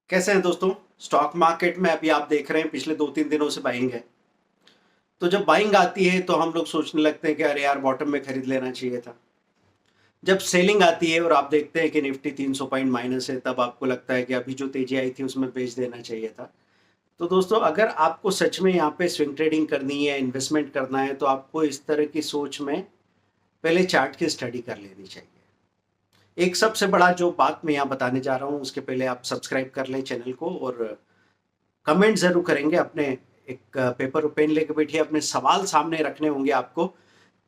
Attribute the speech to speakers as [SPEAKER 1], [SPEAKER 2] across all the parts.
[SPEAKER 1] कैसे हैं दोस्तों। स्टॉक मार्केट में अभी आप देख रहे हैं पिछले 2-3 दिनों से बाइंग है। तो जब बाइंग आती है तो हम लोग सोचने लगते हैं कि अरे यार बॉटम में खरीद लेना चाहिए था। जब सेलिंग आती है और आप देखते हैं कि निफ्टी 300 पॉइंट माइनस है, तब आपको लगता है कि अभी जो तेजी आई थी उसमें बेच देना चाहिए था। तो दोस्तों, अगर आपको सच में यहाँ पे स्विंग ट्रेडिंग करनी है, इन्वेस्टमेंट करना है, तो आपको इस तरह की सोच में पहले चार्ट की स्टडी कर लेनी चाहिए। एक सबसे बड़ा जो बात मैं यहाँ बताने जा रहा हूँ, उसके पहले आप सब्सक्राइब कर लें चैनल को और कमेंट जरूर करेंगे। अपने एक पेपर और पेन लेके बैठिए, अपने सवाल सामने रखने होंगे आपको,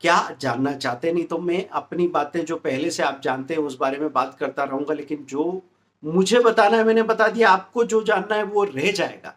[SPEAKER 1] क्या जानना चाहते हैं। नहीं तो मैं अपनी बातें जो पहले से आप जानते हैं उस बारे में बात करता रहूंगा, लेकिन जो मुझे बताना है मैंने बता दिया, आपको जो जानना है वो रह जाएगा।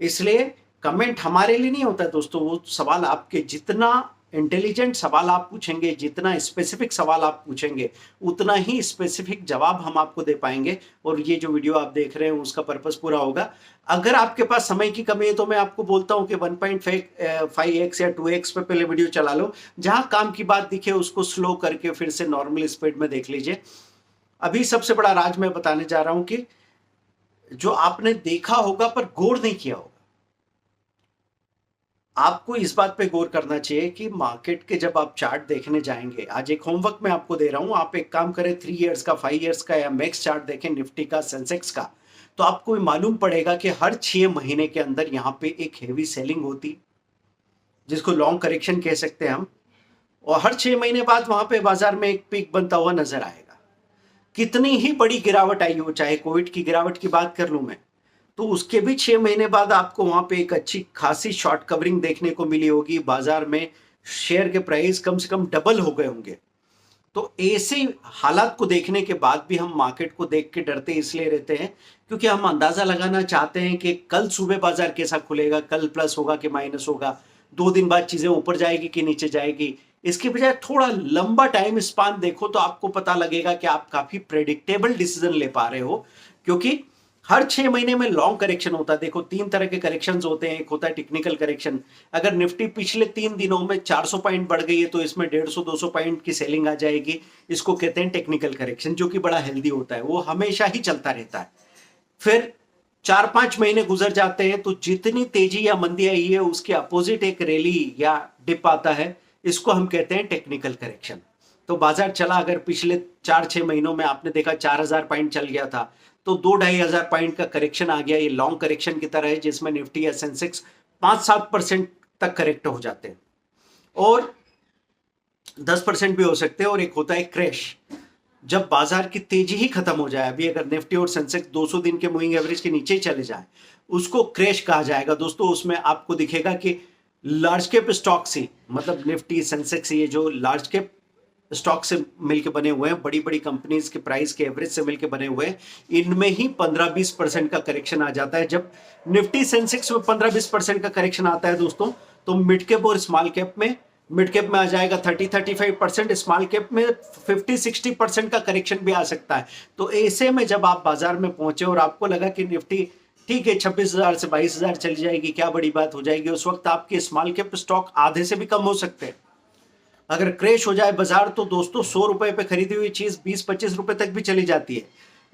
[SPEAKER 1] इसलिए कमेंट हमारे लिए नहीं होता है दोस्तों, वो सवाल आपके, जितना इंटेलिजेंट सवाल आप पूछेंगे, जितना स्पेसिफिक सवाल आप पूछेंगे, उतना ही स्पेसिफिक जवाब हम आपको दे पाएंगे और ये जो वीडियो आप देख रहे हैं उसका पर्पस पूरा होगा। अगर आपके पास समय की कमी है तो मैं आपको बोलता हूं कि 1.5x या 2x पे पहले वीडियो चला लो, जहां काम की बात दिखे उसको स्लो करके फिर से नॉर्मल स्पीड में देख लीजिए। अभी सबसे बड़ा राज मैं बताने जा रहा हूं कि जो आपने देखा होगा पर गौर नहीं किया होगा, आपको इस बात पे गौर करना चाहिए कि मार्केट के जब आप चार्ट देखने जाएंगे, आज एक होमवर्क मैं आपको दे रहा हूं, आप एक काम करें, 3 इयर्स का, 5 इयर्स का या मैक्स चार्ट देखें निफ्टी का, सेंसेक्स का। तो आपको मालूम पड़ेगा कि हर 6 महीने के अंदर यहां पे एक हेवी सेलिंग होती, जिसको लॉन्ग करेक्शन कह सकते हैं हम, और हर 6 महीने बाद वहां पे बाजार में एक पीक बनता हुआ नजर आएगा। कितनी ही बड़ी गिरावट आई हो, चाहे कोविड की गिरावट की बात कर लूं मैं, तो उसके भी 6 महीने बाद आपको वहां पे एक अच्छी खासी शॉर्ट कवरिंग देखने को मिली होगी। बाजार में शेयर के प्राइस कम से कम डबल हो गए होंगे। तो ऐसे हालात को देखने के बाद भी हम मार्केट को देख के डरते इसलिए रहते हैं क्योंकि हम अंदाजा लगाना चाहते हैं कि कल सुबह बाजार कैसा खुलेगा, कल प्लस होगा कि माइनस होगा, 2 दिन बाद चीजें ऊपर जाएगी कि नीचे जाएगी। इसके बजाय थोड़ा लंबा टाइम स्पान देखो तो आपको पता लगेगा कि आप काफी प्रेडिक्टेबल डिसीजन ले पा रहे हो, क्योंकि हर 6 महीने में लॉन्ग करेक्शन होता है। देखो, 3 तरह के करेक्शन होते हैं। एक होता है टेक्निकल करेक्शन। अगर निफ्टी पिछले 3 दिनों में 400 पॉइंट बढ़ गई है तो इसमें 150-200 पॉइंट की सेलिंग आ जाएगी। इसको कहते हैं टेक्निकल करेक्शन, जो कि बड़ा हेल्दी होता है, वो हमेशा ही चलता रहता है। फिर 4-5 महीने गुजर जाते हैं तो जितनी तेजी या मंदी आई है उसके अपोजिट एक रैली या डिप आता है, इसको हम कहते हैं टेक्निकल करेक्शन। तो बाजार चला, अगर पिछले 4-6 महीनों में आपने देखा 4000 पॉइंट चल गया था, तो 2-2.5 हजार पॉइंट का करेक्शन आ गया। ये लॉन्ग करेक्शन की तरह है, जिसमें निफ्टी या सेंसेक्स 5-7% तक करेक्ट हो जाते हैं और 10% भी हो सकते हैं। और एक होता है क्रैश, जब बाजार की तेजी ही खत्म हो जाए। अभी अगर निफ्टी और सेंसेक्स 200 दिन के मूविंग एवरेज के नीचे चले जाए, उसको क्रैश कहा जाएगा दोस्तों। उसमें आपको दिखेगा कि लार्ज कैप स्टॉक से, मतलब निफ्टी, सेंसेक्स, ये जो लार्ज कैप स्टॉक से मिलके बने हुए हैं, बड़ी बड़ी कंपनीज के प्राइस के एवरेज से मिलके बने हुए हैं, इनमें ही 15-20% का करेक्शन आ जाता है। जब निफ्टी सेंसेक्स में 15-20% का करेक्शन आता है दोस्तों, तो मिड कैप और स्मॉल कैप में, मिड कैप में आ जाएगा 30-35%, स्मॉल कैप में 50-60% का करेक्शन भी आ सकता है। तो ऐसे में जब आप बाजार में पहुंचे और आपको लगा कि निफ्टी ठीक है 26,000 से 22,000 चली जाएगी, क्या बड़ी बात हो जाएगी, उस वक्त आपके स्मॉल कैप स्टॉक आधे से भी कम हो सकते हैं। अगर क्रैश हो जाए बाजार तो दोस्तों 100 रुपए पे खरीदी हुई चीज 20-25 रुपए तक भी चली जाती है।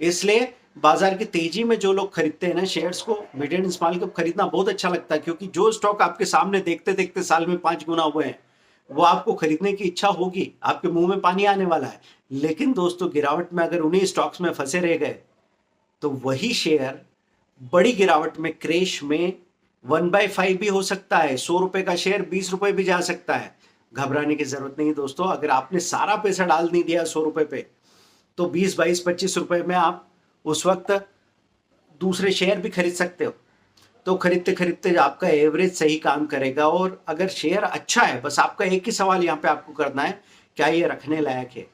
[SPEAKER 1] इसलिए बाजार की तेजी में जो लोग खरीदते हैं ना शेयर्स को, मिड एंड स्मॉल कैप खरीदना बहुत अच्छा लगता है, क्योंकि जो स्टॉक आपके सामने देखते देखते साल में 5 गुना हुए हैं, वो आपको खरीदने की इच्छा होगी, आपके मुंह में पानी आने वाला है। लेकिन दोस्तों, गिरावट में अगर उन्हीं स्टॉक्स में फंसे रह गए तो वही शेयर बड़ी गिरावट में, क्रैश में 1/5 भी हो सकता है। 100 रुपए का शेयर 20 रुपए भी जा सकता है। घबराने की जरूरत नहीं दोस्तों। अगर आपने सारा पैसा डाल नहीं दिया 100 रुपए पे, तो 20, 22, 25 रुपए में आप उस वक्त दूसरे शेयर भी खरीद सकते हो। तो खरीदते खरीदते आपका एवरेज सही काम करेगा। और अगर शेयर अच्छा है, बस आपका एक ही सवाल यहाँ पे आपको करना है, क्या ये रखने लायक है।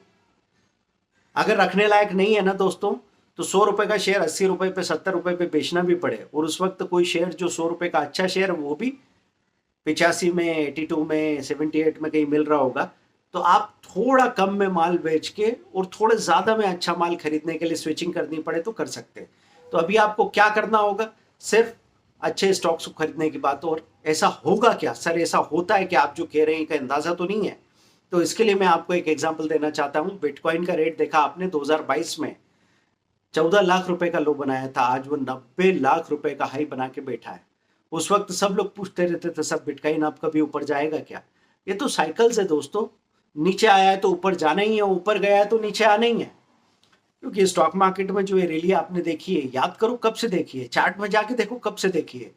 [SPEAKER 1] अगर रखने लायक नहीं है ना दोस्तों, तो 100 रुपए का शेयर 80 रुपए पे, 70 रुपए पे बेचना भी पड़े, और उस वक्त कोई शेयर जो 100 रुपए का अच्छा शेयर, वो भी 85 में, 82 में, 78 में कहीं मिल रहा होगा, तो आप थोड़ा कम में माल बेच के और थोड़े ज्यादा में अच्छा माल खरीदने के लिए स्विचिंग करनी पड़े तो कर सकते हैं। तो अभी आपको क्या करना होगा, सिर्फ अच्छे स्टॉक्स को खरीदने की बात। और ऐसा होगा क्या सर, ऐसा होता है कि आप जो कह रहे हैं का अंदाजा तो नहीं है। तो इसके लिए मैं आपको एक एग्जांपल देना चाहता हूं। बिटकॉइन का रेट देखा आपने 2022 में 14 लाख रुपए का लो बनाया था, आज वो 90 लाख रुपए का हाई बना के बैठा है। उस वक्त सब लोग पूछते रहते थे, सब बिटकॉइन अब कभी ऊपर जाएगा क्या? ये तो साइकिल्स है दोस्तों, नीचे आया है तो ऊपर जाना ही है, ऊपर गया है तो नीचे आना ही है। क्योंकि स्टॉक मार्केट में जो ये रैली आपने देखी है, याद करो कब से देखी है, चार्ट में जाके देखो कब से देखी है।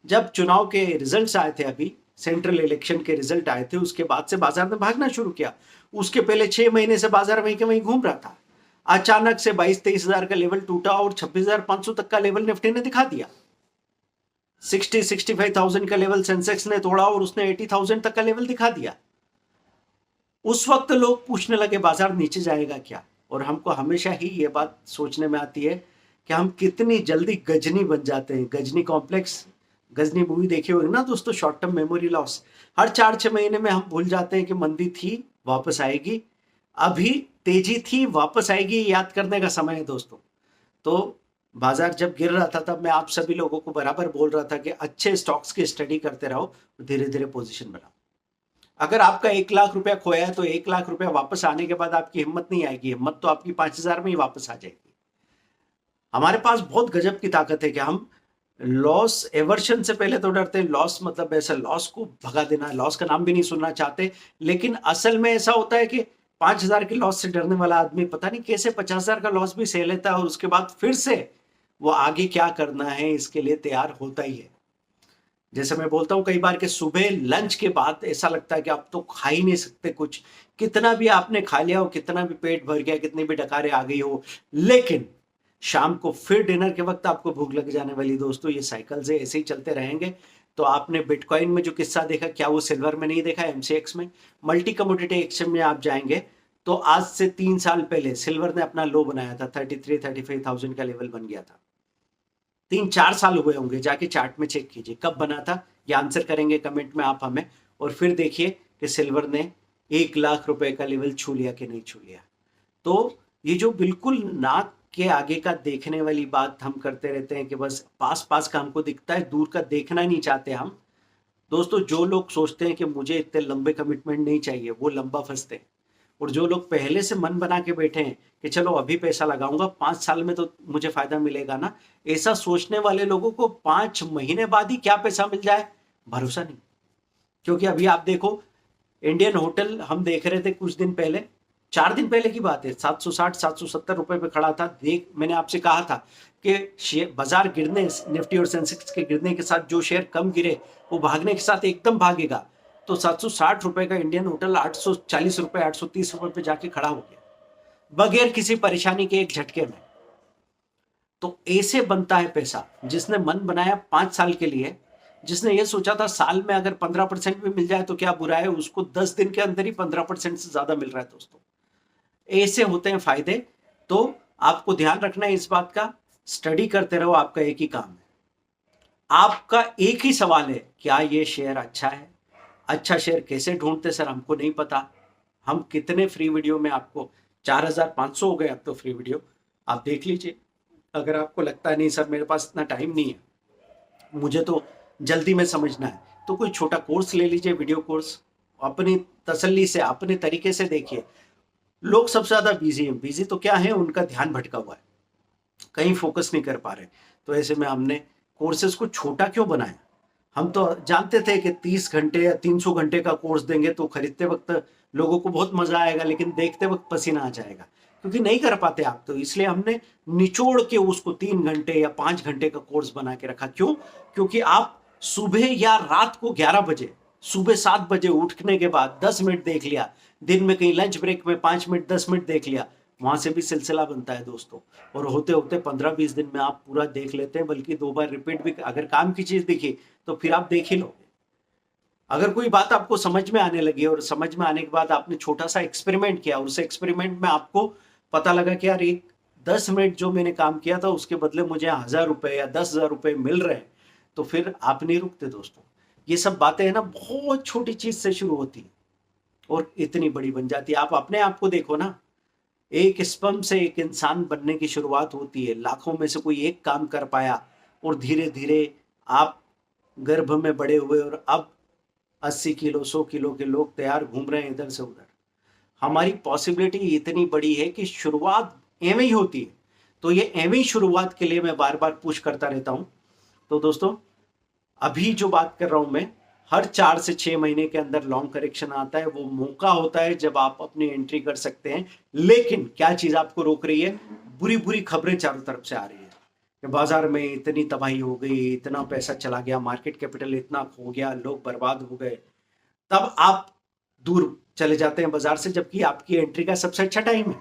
[SPEAKER 1] जब चुनाव के रिजल्ट्स आए थे, अभी सेंट्रल इलेक्शन के रिजल्ट आए थे, उसके बाद से बाजार ने भागना शुरू किया। उसके पहले 6 महीने से बाजार वहीं के वहीं घूम रहा था। अचानक से 22-23 हजार का लेवल टूटा और 26,500 तक का लेवल निफ्टी ने दिखा दिया। 60-65,000 का लेवल सेंसेक्स ने तोड़ा और उसने 80,000 तक का लेवल दिखा दिया। उस वक्त लोग पूछने लगे बाजार नीचे जाएगा क्या, और हमको हमेशा ही ये बात सोचने में आती है कि हम कितनी जल्दी गजनी बन जाते हैं। गजनी कॉम्प्लेक्स, गजनी मूवी देखी होगी ना दोस्तों, शॉर्ट टर्म मेमोरी लॉस। हर 4-6 महीने में हम भूल जाते हैं कि मंदी थी, वापस आएगी, अभी तेजी थी, वापस आएगी, याद करने का समय है दोस्तों। तो बाजार जब गिर रहा था तब मैं आप सभी लोगों को बराबर बोल रहा था कि अच्छे स्टॉक्स की स्टडी करते रहो, धीरे धीरे पोजीशन बनाओ। अगर आपका 1 लाख रुपया खोया है तो 1 लाख रुपया वापस आने के बाद आपकी हिम्मत नहीं आएगी, हिम्मत तो आपकी 5,000 में ही वापस आ जाएगी। हमारे पास बहुत गजब की ताकत है कि हम लॉस एवर्शन से पहले तो डरते हैं, लॉस मतलब ऐसा लॉस को भगा देना, लॉस का नाम भी नहीं सुनना चाहते। लेकिन असल में ऐसा होता है कि 5,000 के लॉस से डरने वाला आदमी पता नहीं कैसे 50,000 का लॉस भी सह लेता है, और उसके बाद फिर से वो आगे क्या करना है इसके लिए तैयार होता ही है। जैसे मैं बोलता हूँ कई बार कि सुबह लंच के बाद ऐसा लगता है कि आप तो खा ही नहीं सकते कुछ, कितना भी आपने खा लिया हो, कितना भी पेट भर गया, कितनी भी डकारें आ गई हो, लेकिन शाम को फिर डिनर के वक्त आपको भूख लग जाने वाली। दोस्तों ये साइकिल से ऐसे ही चलते रहेंगे। तो आपने बिटकॉइन में जो किस्सा देखा, क्या वो सिल्वर में नहीं देखा? एमसीएक्स में, मल्टी कमोडिटी एक्सचेंज में आप जाएंगे तो आज से 3 साल पहले सिल्वर ने अपना लो बनाया था, 33-35,000 का लेवल बन गया था। 3-4 साल हुए होंगे, जाके चार्ट में चेक कीजिए कब बना था, ये आंसर करेंगे कमेंट में आप हमें। और फिर देखिए कि सिल्वर ने 1 लाख रुपए का लेवल छू लिया कि नहीं छू लिया। तो ये जो बिल्कुल नाक के आगे का देखने वाली बात हम करते रहते हैं कि बस पास पास का हमको दिखता है, दूर का देखना नहीं चाहते हम। दोस्तों जो लोग सोचते हैं कि मुझे इतने लंबे कमिटमेंट नहीं चाहिए, वो लंबा फंसते हैं। और जो लोग पहले से मन बना के बैठे हैं कि चलो अभी पैसा लगाऊंगा, 5 साल में तो मुझे फायदा मिलेगा ना, ऐसा सोचने वाले लोगों को 5 महीने बाद ही क्या पैसा मिल जाए भरोसा नहीं। क्योंकि अभी आप देखो, इंडियन होटल हम देख रहे थे कुछ दिन पहले, 4 दिन पहले की बात है, 760-770 रुपए पे खड़ा था। देख मैंने आपसे कहा था कि बाजार गिरने, निफ्टी और सेंसेक्स के गिरने के साथ जो शेयर कम गिरे वो भागने के साथ एकदम भागेगा। तो 760 रुपए का इंडियन होटल 840 रुपए, 830 रुपए पे जाके खड़ा हो गया बगैर किसी परेशानी के, एक झटके में। तो ऐसे बनता है पैसा। जिसने मन बनाया 5 साल के लिए, जिसने ये सोचा था साल में अगर 15% भी मिल जाए तो क्या बुरा है, उसको 10 दिन के अंदर ही 15% से ज्यादा मिल रहा है दोस्तों। ऐसे होते हैं फायदे। तो आपको ध्यान रखना है इस बात का, स्टडी करते रहो, आपका एक ही काम है, आपका एक ही सवाल है, क्या ये शेयर अच्छा है? अच्छा शेयर कैसे ढूंढते सर, हमको नहीं पता। हम कितने फ्री वीडियो में आपको, 4,500 हो गए अब तो फ्री वीडियो, आप देख लीजिए। अगर आपको लगता है नहीं सर मेरे पास इतना टाइम नहीं है, मुझे तो जल्दी में समझना है, तो कोई छोटा कोर्स ले लीजिए, वीडियो कोर्स, अपनी तसल्ली से अपने तरीके से देखिए। लोग सबसे ज्यादा बिजी हैं, बिजी तो क्या है, उनका ध्यान भटका हुआ है, कहीं फोकस नहीं कर पा रहे। तो ऐसे में हमने कोर्सेज को छोटा क्यों बनाया? हम तो जानते थे कि 30 घंटे या 300 घंटे का कोर्स देंगे तो खरीदते वक्त लोगों को बहुत मजा आएगा, लेकिन देखते वक्त पसीना आ जाएगा, क्योंकि नहीं कर पाते आप। तो इसलिए हमने निचोड़ के उसको 3 घंटे या 5 घंटे का कोर्स बना के रखा। क्यों? क्योंकि आप सुबह या रात को 11 बजे, सुबह 7 बजे उठने के बाद 10 मिनट देख लिया, दिन में कहीं लंच ब्रेक में 5 मिनट 10 मिनट देख लिया, वहां से भी सिलसिला बनता है दोस्तों। और होते होते 15-20 दिन में आप पूरा देख लेते हैं, बल्कि 2 बार रिपीट भी, अगर काम की चीज दिखी तो फिर आप देख ही लोगे। अगर कोई बात आपको समझ में आने लगी और समझ में आने के बाद आपने छोटा सा एक्सपेरिमेंट किया और उस एक्सपेरिमेंट में आपको पता लगा कि यार एक 10 मिनट जो मैंने काम किया था उसके बदले मुझे 1,000 रुपए या 10,000 रुपए मिल रहे हैं, तो फिर आप नहीं रुकते दोस्तों। ये सब बातें है ना, बहुत छोटी चीज से शुरू होती है और इतनी बड़ी बन जाती है। आप अपने आप को देखो ना, एक स्पर्म से एक इंसान बनने की शुरुआत होती है, लाखों में से कोई एक काम कर पाया और धीरे धीरे आप गर्भ में बड़े हुए और अब 80 किलो 100 किलो के लोग तैयार घूम रहे हैं इधर से उधर। हमारी पॉसिबिलिटी इतनी बड़ी है कि शुरुआत एवं ही होती है। तो ये एवं शुरुआत के लिए मैं बार बार पुश करता रहता हूं। तो दोस्तों अभी जो बात कर रहा हूं मैं, हर 4 से 6 महीने के अंदर लॉन्ग करेक्शन आता है, वो मौका होता है जब आप अपनी एंट्री कर सकते हैं। लेकिन क्या चीज आपको रोक रही है? बुरी बुरी खबरें चारों तरफ से आ रही है कि बाजार में इतनी तबाही हो गई, इतना पैसा चला गया, मार्केट कैपिटल इतना खो गया, लोग बर्बाद हो गए। तब आप दूर चले जाते हैं बाजार से, जबकि आपकी एंट्री का सबसे अच्छा टाइम है।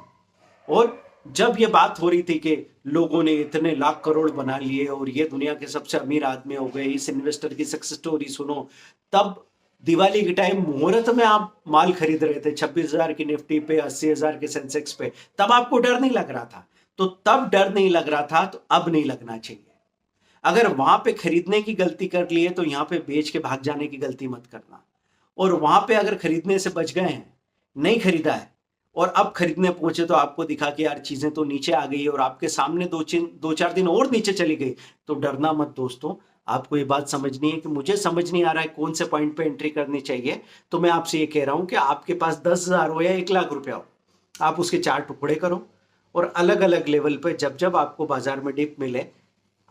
[SPEAKER 1] और जब ये बात हो रही थी कि लोगों ने इतने लाख करोड़ बना लिए और ये दुनिया के सबसे अमीर आदमी हो गए, इस इन्वेस्टर की सक्सेस स्टोरी सुनो, तब दिवाली के टाइम मुहूर्त में आप माल खरीद रहे थे 26,000 की निफ्टी पे, 80,000 के सेंसेक्स पे, तब आपको डर नहीं लग रहा था। तो तब डर नहीं लग रहा था, तो अब नहीं लगना चाहिए। अगर वहां पे खरीदने की गलती कर ली है तो यहां पे बेच के भाग जाने की गलती मत करना। और वहां पे अगर खरीदने से बच गए हैं, नहीं खरीदा है और अब खरीदने पहुंचे तो आपको दिखा कि यार चीजें तो नीचे आ गई और आपके सामने 2-4 दिन और नीचे चली गई, तो डरना मत दोस्तों। आपको ये बात समझनी है कि मुझे समझ नहीं आ रहा है कौन से पॉइंट पे एंट्री करनी चाहिए। तो मैं आपसे ये कह रहा हूं कि आपके पास 10,000 हो या 1 लाख रुपया हो, आप उसके 4 टुकड़े करो और अलग अलग लेवल पे जब जब आपको बाजार में डिप मिले,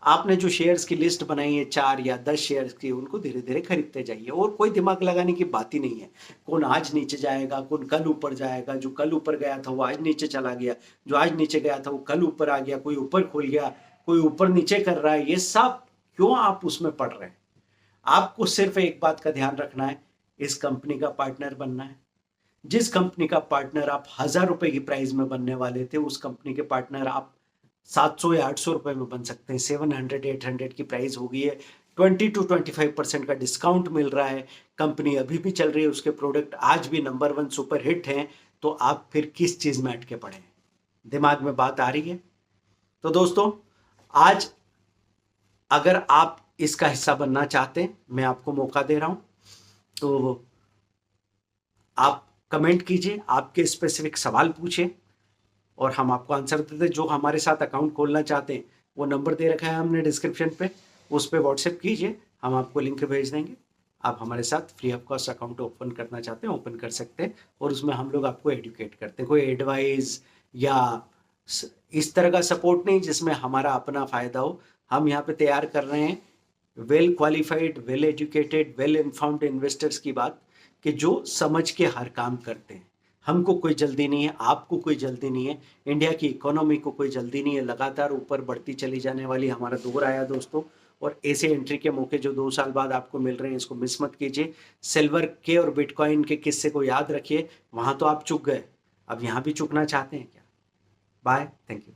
[SPEAKER 1] आपने जो शेयर्स की लिस्ट बनाई है 4 या 10 शेयर्स की, उनको धीरे धीरे खरीदते जाइए। और कोई दिमाग लगाने की बात ही नहीं है। कौन आज नीचे जाएगा, कौन कल ऊपर जाएगा। जो कल ऊपर गया था वो आज नीचे चला गया, जो आज नीचे गया था वो कल ऊपर आ गया, कोई ऊपर खुल गया, कोई ऊपर नीचे कर रहा है। ये सब क्यों आप उसमें पड़ रहे हैं? आपको सिर्फ एक बात का ध्यान रखना है, इस कंपनी का पार्टनर बनना है। जिस कंपनी का पार्टनर आप 1,000 रुपए की प्राइस में बनने वाले थे, उस कंपनी के पार्टनर आप 700 या 800 रुपए में बन सकते हैं। 700-800 की प्राइस हो गई है, 20 to 25% का डिस्काउंट मिल रहा है। कंपनी अभी भी चल रही है, उसके प्रोडक्ट आज भी नंबर 1 सुपर हिट हैं। तो आप फिर किस चीज में अटके पड़े हैं? दिमाग में बात आ रही है? तो दोस्तों आज अगर आप इसका हिस्सा बनना चाहते हैं, मैं आपको मौका दे रहा हूं। तो आप कमेंट कीजिए, आपके स्पेसिफिक सवाल पूछिए और हम आपको आंसर देते। जो हमारे साथ अकाउंट खोलना चाहते हैं, वो नंबर दे रखा है हमने डिस्क्रिप्शन पे, उस पर व्हाट्सएप कीजिए, हम आपको लिंक भेज देंगे। आप हमारे साथ free of cost account open करना चाहते हैं, ओपन कर सकते हैं। और उसमें हम लोग आपको एडुकेट करते हैं, कोई एडवाइस या इस तरह का सपोर्ट नहीं जिसमें हमारा अपना फ़ायदा हो। हम यहाँ पे तैयार कर रहे हैं well qualified, well educated, well informed investors की बात, कि जो समझ के हर काम करते हैं। हमको कोई जल्दी नहीं है, आपको कोई जल्दी नहीं है, इंडिया की इकोनॉमी को कोई जल्दी नहीं है, लगातार ऊपर बढ़ती चली जाने वाली हमारा दौर आया दोस्तों। और ऐसे एंट्री के मौके जो 2 साल बाद आपको मिल रहे हैं, इसको मिस मत कीजिए। सिल्वर के और बिटकॉइन के किस्से को याद रखिए, वहां तो आप चुक गए, अब यहाँ भी चुकना चाहते हैं क्या? Bye, thank you.